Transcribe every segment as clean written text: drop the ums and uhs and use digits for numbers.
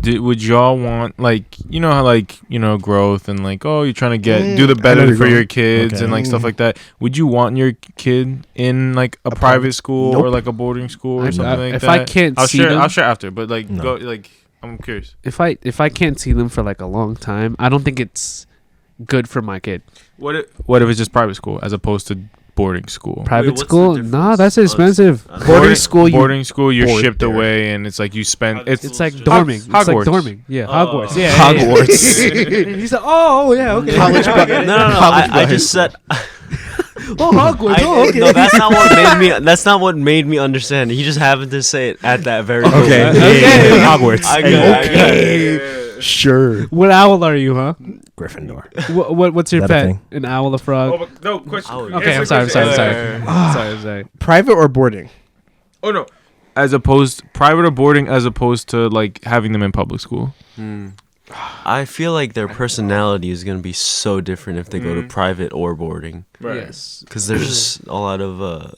would y'all want, like, you know how, like, you know, growth and like, oh, you're trying to do the better for your kids and like stuff like that. Would you want your kid in like a private school or like a boarding school or something like that? If I can't see them, I'll share after. But like, go like, I'm curious. If I can't see them for like a long time, I don't think it's good for my kid. What if it's just private school as opposed to boarding school? Private school? Nah, that's expensive. Boarding school, you're shipped away, and it's like you spend. It's like dorming. Hogwarts. It's like dorming. Yeah, Hogwarts. Yeah, Hogwarts. He's like, oh yeah, okay. College budget. No. I just said. Oh, Hogwarts. Okay. No, that's not what made me. That's not what made me understand. He just happened to say it at that very moment. Okay. Hogwarts. Okay. Sure. What owl are you, huh? Gryffindor. What's your Is that a pet? thing? An owl, a frog? Oh, but no question. Okay, I'm sorry. Sorry. Private or boarding? Oh no, as opposed private or boarding, as opposed to like having them in public school. I feel like their personality is gonna be so different if they go to private or boarding. Right. Yes. Because there's just a lot of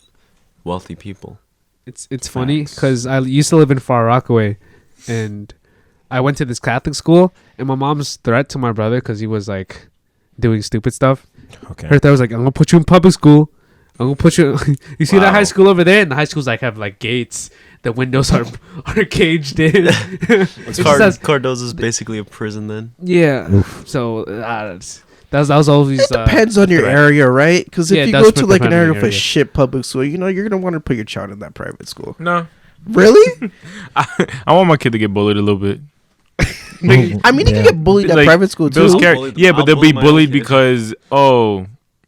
wealthy people. It's funny because I used to live in Far Rockaway, and I went to this Catholic school, and my mom's threat to my brother because he was like doing stupid stuff. Okay. Her threat was like, "I'm gonna put you in public school. I'm gonna put you. You see that high school over there? And the high schools like have like gates. The windows are caged in. Cardozo's basically a prison then. Yeah. Oof. So that was always. It depends on your area, right? Because if you go to like an area with a shit public school, you know you're gonna want to put your child in that private school. No. Really? I want my kid to get bullied a little bit. I mean, you can get bullied at private school too. But they'll be bullied because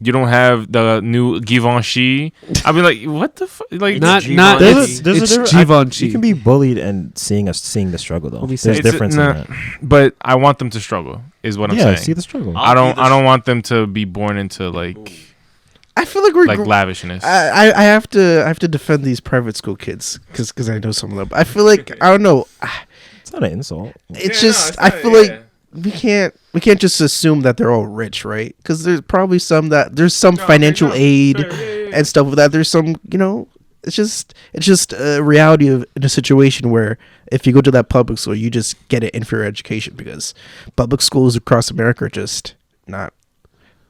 you don't have the new Givenchy. I'll be like, what the fuck? Like, not it's Givenchy. You can be bullied and seeing the struggle though. There's It's difference in that. But I want them to struggle. Is what I'm saying. See the struggle. I don't want them to be born into like. I feel like we're like lavishness. I have to defend these private school kids because I know some of them. I feel like I don't know. It's not an insult. It's I feel like we can't just assume that they're all rich, right? Because there's probably some financial aid and stuff with that. There's some, it's just a reality of in a situation where if you go to that public school, you just get an inferior education because public schools across America are just not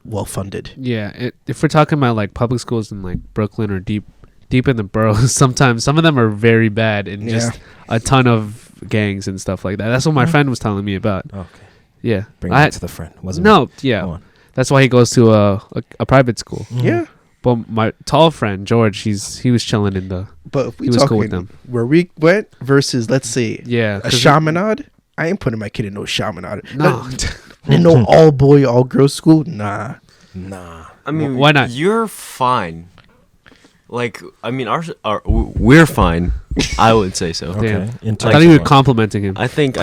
well funded. Yeah, if we're talking about like public schools in like Brooklyn or deep in the boroughs, sometimes some of them are very bad and just a ton of gangs and stuff like that. That's what my friend was telling me about. Okay. Yeah. Bring that to the friend. That's why he goes to a private school. Mm-hmm. Yeah. But my tall friend George, he was chilling in the. But if we was cool with them. Where we went versus, let's say, a chaminade. I ain't putting my kid in no chaminade. No. In no all boy, all girls school. Nah. I mean, why not? You're fine. Like, I mean, we're fine. I would say so. Okay. I thought you were complimenting him. I think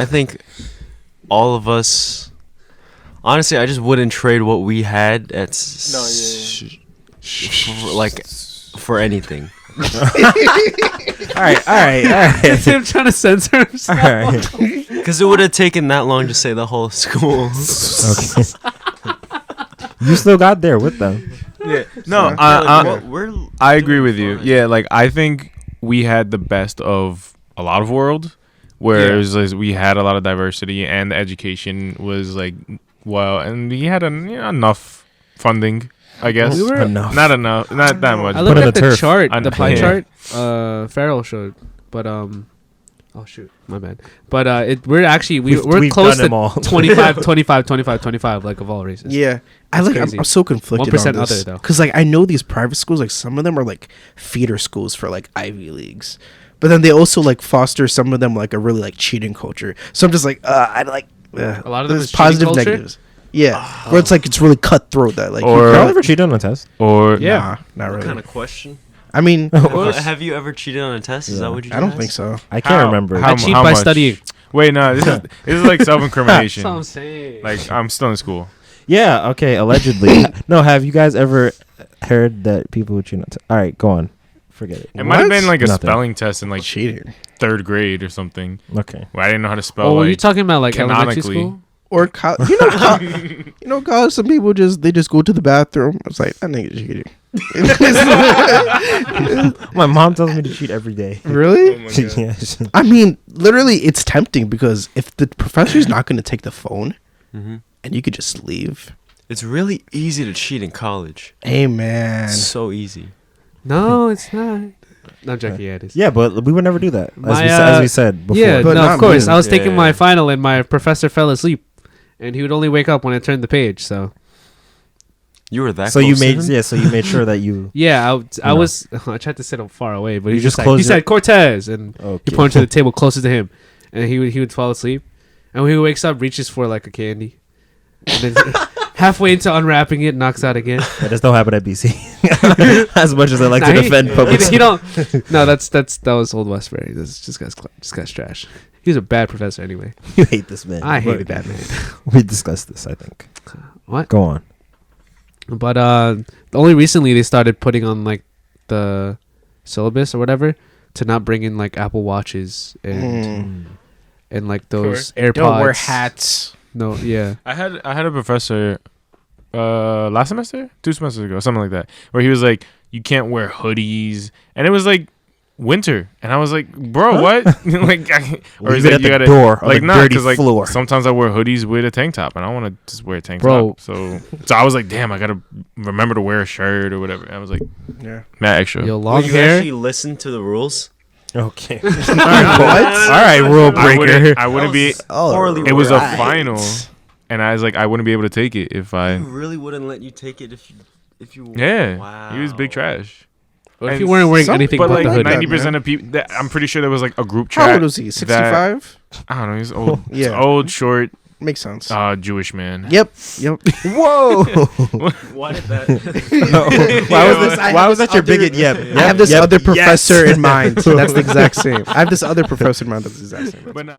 all of us. Honestly, I just wouldn't trade what we had at for anything. All right. Is him trying to censor himself? All right. Because it would have taken that long to say the whole school. Okay. You still got there with them. Yeah. No, I agree with you. Yeah, like I think we had the best of a lot of world, whereas we had a lot of diversity and the education was like and we had enough funding. I guess enough. Not that much. I looked at the chart, the pie chart. Farrell showed, but oh shoot, my bad. But we're close to 25, like of all races. Yeah, I'm so conflicted 1% on this other though, because like I know these private schools, like some of them are like feeder schools for like Ivy Leagues, but then they also like foster some of them like a really like cheating culture. So I'm just like I like a lot of them is positive negatives. Yeah, where it's like it's really cutthroat that like. Or y'all ever cheated on a test? Or nah, not really. What kind of question? I mean, have you ever cheated on a test? Is that what you? I don't think so. I can't remember. I cheat by studying. Wait, no, this is like self-incrimination. That's what I'm saying. Like I'm still in school. Yeah. Okay. Allegedly. No. Have you guys ever heard that people would cheat on? All right. Go on. Forget it. It might have been like a spelling test in like cheating 3rd grade or something. Okay. Where I didn't know how to spell. Oh, were you talking about like elementary school? Or college, some people they just go to the bathroom. It's like, that nigga's cheating. My mom tells me to cheat every day. Really? Oh my God. Yes. I mean, literally, it's tempting because if the professor's not going to take the phone and you could just leave. It's really easy to cheat in college. Hey, man. So easy. No, it's not. No, joking. Yeah, it is. Yeah, but we would never do that. My, As we said before. Yeah, But no, not of course. me. I was taking Yeah. my final, and my professor fell asleep, and he would only wake up when I turned the page. So You were that So close you to made him? so you made sure that you. yeah, I know. was. I tried to sit him far away, but You he just just closed he your- said Cortez, and Okay. he pointed to the table closest to him, and he would fall asleep, and when he wakes up, reaches for like a candy, and then halfway into unwrapping it, knocks out again. That does not happen at BC. As much as I like Nah, to defend public. he don't. No, that was Old Westbury. This guy's trash. He was a bad professor anyway. You hate this man. I hated But that man. We discussed this, I think. What? Go on. But only recently they started putting on like the syllabus or whatever to not bring in like Apple Watches and like those AirPods. Don't wear hats. No, yeah. I had a professor last semester, 2 semesters ago, something like that, where he was like, you can't wear hoodies, and it was like winter, and I was like, bro, what? Like, or he's Leave it like, at you the gotta door on like the nah, dirty because like floor. sometimes I wear hoodies with a tank top, and I want to just wear a tank Bro. top. So I was like, damn, I gotta remember to wear a shirt or whatever. And I was like, Yeah. mad extra. Yo, Will long you hair. actually listen to the rules? Okay. What? All right, rule I breaker. wouldn't be. Poorly It was a worded. final, and I was like, I wouldn't be able to take it if He I. really wouldn't let you take it if you. Yeah, Wow. he was big trash. What if And you weren't wearing some- anything But but like the hoodie? 90% of people, I'm pretty sure there was like a group chat. How old was he? 65? I don't know. He's old. Yeah. He's old, short, Makes sense. Jewish man. Yep. Whoa. Why did that? Why was that your bigot? Yep. I have this other professor in mind. That's the exact same. I have this other professor in mind that's the exact same. But